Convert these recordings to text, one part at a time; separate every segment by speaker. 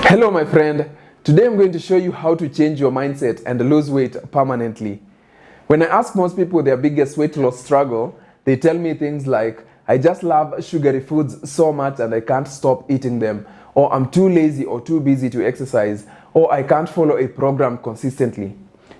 Speaker 1: Hello my friend, today I'm going to show you how to change your mindset and lose weight permanently. When I ask most people their biggest weight loss struggle, they tell me things like, I just love sugary foods so much and I can't stop eating them, or I'm too lazy or too busy to exercise, or I can't follow a program consistently.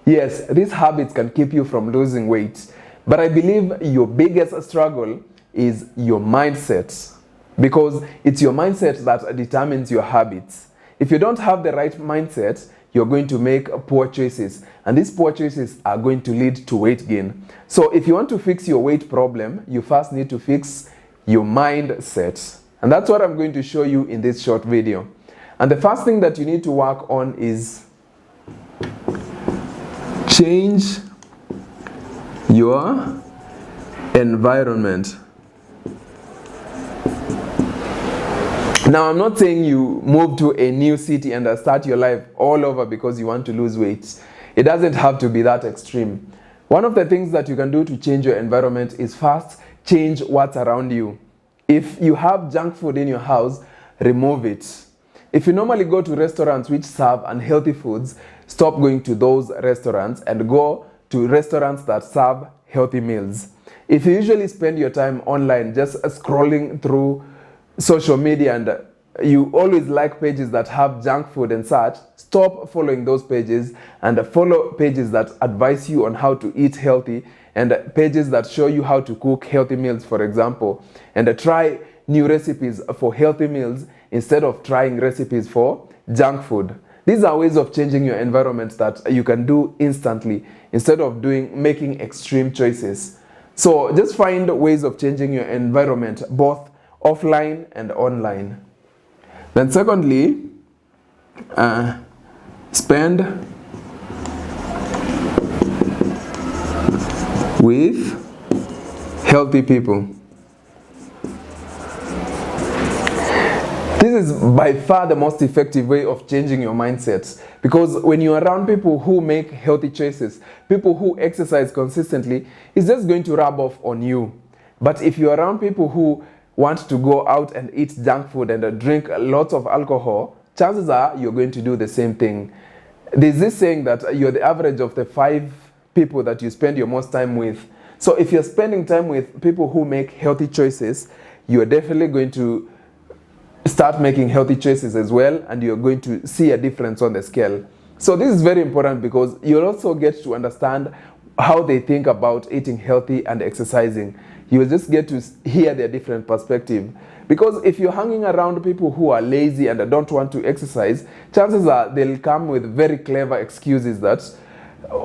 Speaker 1: Yes, these habits can keep you from losing weight, but I believe your biggest struggle is your mindset, because it's your mindset that determines your habits. If you don't have the right mindset, you're going to make poor choices, and these poor choices are going to lead to weight gain. So if you want to fix your weight problem, you first need to fix your mindset. And that's what I'm going to show you in this short video. And the first thing that you need to work on is change your environment. Now, I'm not saying you move to a new city and start your life all over because you want to lose weight. It doesn't have to be that extreme. One of the things that you can do to change your environment is first change what's around you. If you have junk food in your house, remove it. If you normally go to restaurants which serve unhealthy foods, stop going to those restaurants and go to restaurants that serve healthy meals. If you usually spend your time online just scrolling through social media and you always like pages that have junk food and such, stop following those pages and follow pages that advise you on how to eat healthy and pages that show you how to cook healthy meals, for example, and try new recipes for healthy meals instead of trying recipes for junk food. These are ways of changing your environment that you can do instantly instead of making extreme choices. So just find ways of changing your environment, both offline and online. Then secondly, spend with healthy people. This is by far the most effective way of changing your mindset, because when you're around people who make healthy choices, people who exercise consistently, it's just going to rub off on you. But if you're around people who want to go out and eat junk food and drink lots of alcohol, chances are you're going to do the same thing. There's this saying that you're the average of the 5 people that you spend your most time with. So if you're spending time with people who make healthy choices, you're definitely going to start making healthy choices as well, and you're going to see a difference on the scale. So this is very important because you'll also get to understand how they think about eating healthy and exercising. You will just get to hear their different perspective. Because if you're hanging around people who are lazy and don't want to exercise, chances are they'll come with very clever excuses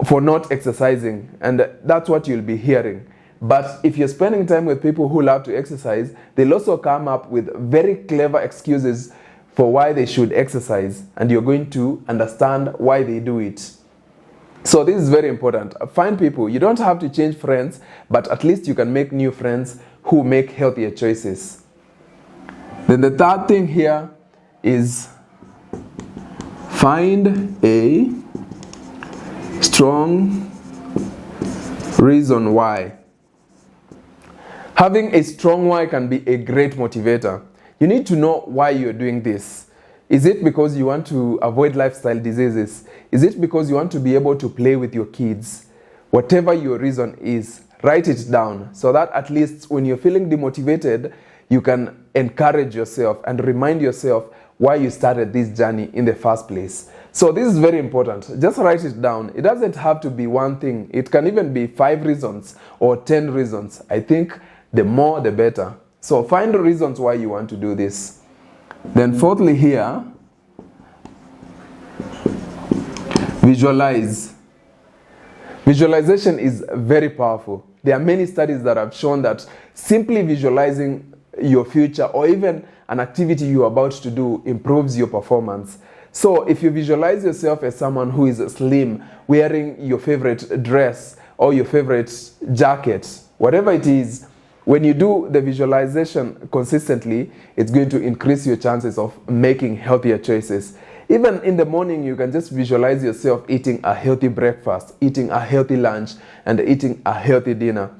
Speaker 1: for not exercising, and that's what you'll be hearing. But if you're spending time with people who love to exercise, they'll also come up with very clever excuses for why they should exercise, and you're going to understand why they do it. So this is very important. Find people. You don't have to change friends, but at least you can make new friends who make healthier choices. Then the third thing here is find a strong reason why. Having a strong why can be a great motivator. You need to know why you're doing this. Is it because you want to avoid lifestyle diseases? Is it because you want to be able to play with your kids? Whatever your reason is, write it down so that at least when you're feeling demotivated, you can encourage yourself and remind yourself why you started this journey in the first place. So this is very important. Just write it down. It doesn't have to be one thing. It can even be 5 reasons or 10 reasons. I think the more the better. So find the reasons why you want to do this. Then fourthly here, visualize. Visualization is very powerful. There are many studies that have shown that simply visualizing your future or even an activity you're about to do improves your performance. So if you visualize yourself as someone who is slim, wearing your favorite dress or your favorite jacket, whatever it is, when you do the visualization consistently, it's going to increase your chances of making healthier choices. Even in the morning, you can just visualize yourself eating a healthy breakfast, eating a healthy lunch, and eating a healthy dinner.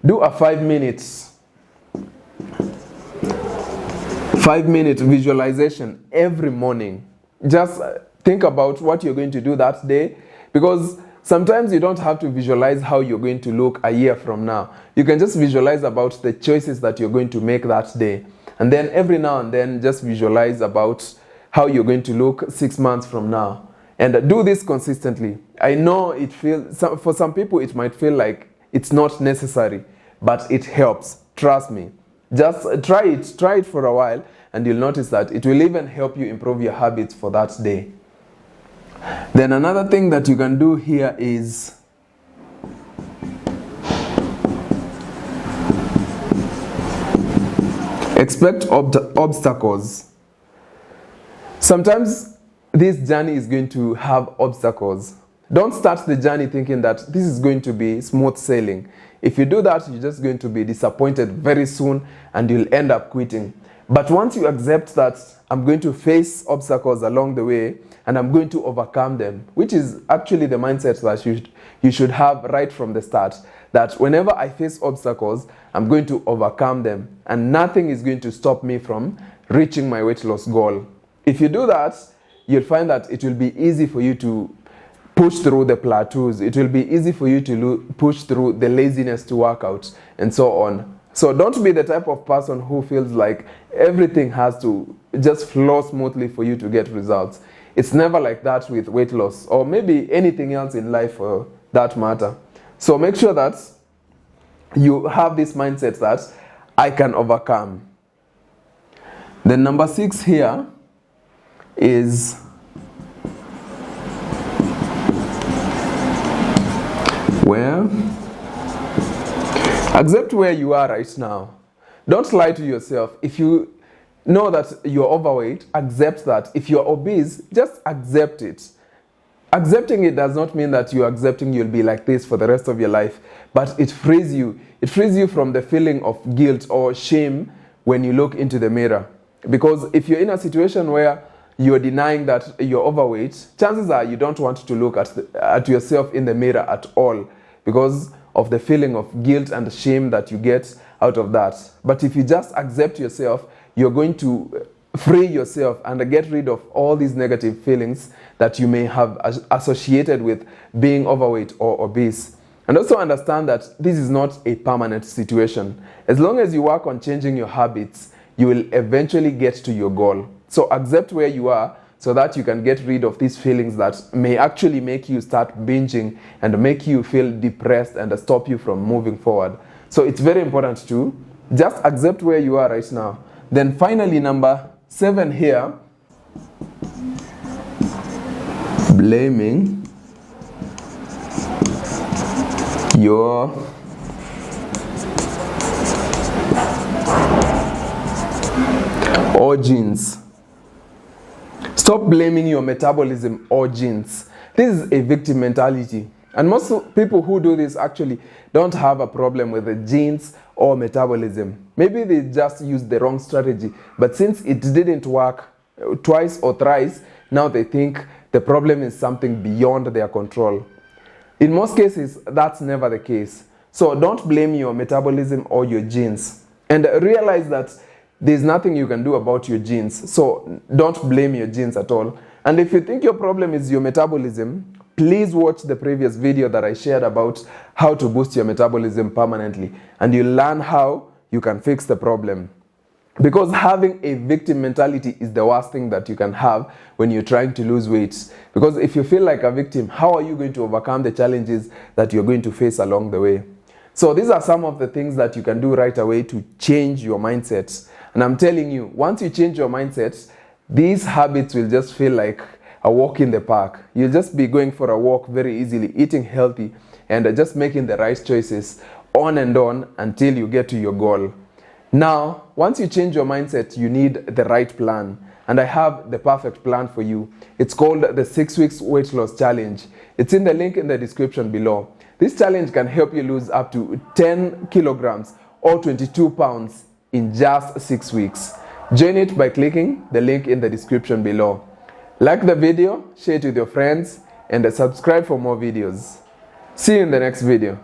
Speaker 1: Do a 5-minute visualization every morning. just think about what you're going to do that day, because sometimes you don't have to visualize how you're going to look a year from now. You can just visualize about the choices that you're going to make that day. And then every now and then just visualize about how you're going to look 6 months from now. And do this consistently. I know it feels, for some people it might feel like it's not necessary, but it helps. Trust me. Just try it for a while, and you'll notice that it will even help you improve your habits for that day. Then another thing that you can do here is expect obstacles. Sometimes this journey is going to have obstacles. Don't start the journey thinking that this is going to be smooth sailing. If you do that, you're just going to be disappointed very soon and you'll end up quitting. But once you accept that I'm going to face obstacles along the way and I'm going to overcome them, which is actually the mindset that you should have right from the start, that whenever I face obstacles, I'm going to overcome them and nothing is going to stop me from reaching my weight loss goal. If you do that, you'll find that it will be easy for you to push through the plateaus. It will be easy for you to push through the laziness to work out and so on. So don't be the type of person who feels like everything has to just flow smoothly for you to get results. It's never like that with weight loss or maybe anything else in life for that matter. So make sure that you have this mindset that I can overcome. Then number 6 here is accept where you are right now. Don't lie to yourself. If you know that you're overweight, accept that. If you're obese, just accept it. Accepting it does not mean that you're accepting you'll be like this for the rest of your life, but it frees you. It frees you from the feeling of guilt or shame when you look into the mirror. Because if you're in a situation where you're denying that you're overweight, chances are you don't want to look at yourself in the mirror at all because of the feeling of guilt and shame that you get out of that. But if you just accept yourself, you're going to free yourself and get rid of all these negative feelings that you may have associated with being overweight or obese. And also understand that this is not a permanent situation. As long as you work on changing your habits, you will eventually get to your goal. So accept where you are so that you can get rid of these feelings that may actually make you start binging and make you feel depressed and stop you from moving forward. So it's very important to just accept where you are right now. Then finally, number 7 here, blaming your genes. Stop blaming your metabolism or genes. This is a victim mentality. And most people who do this actually don't have a problem with the genes or metabolism. Maybe they just used the wrong strategy. But since it didn't work twice or thrice, now they think the problem is something beyond their control. In most cases, that's never the case. So don't blame your metabolism or your genes. And realize that there's nothing you can do about your genes. So don't blame your genes at all. And if you think your problem is your metabolism, please watch the previous video that I shared about how to boost your metabolism permanently. And you'll learn how you can fix the problem. Because having a victim mentality is the worst thing that you can have when you're trying to lose weight. Because if you feel like a victim, how are you going to overcome the challenges that you're going to face along the way? So these are some of the things that you can do right away to change your mindset. And I'm telling you, once you change your mindset, these habits will just feel like a walk in the park. You'll just be going for a walk very easily, eating healthy, and just making the right choices on and on until you get to your goal. Now, once you change your mindset, you need the right plan. And I have the perfect plan for you. It's called the 6 Weeks Weight Loss Challenge. It's in the link in the description below. This challenge can help you lose up to 10 kilograms or 22 pounds in just 6 weeks. Join it by clicking the link in the description below. Like the video, share it with your friends, and subscribe for more videos. See you in the next video.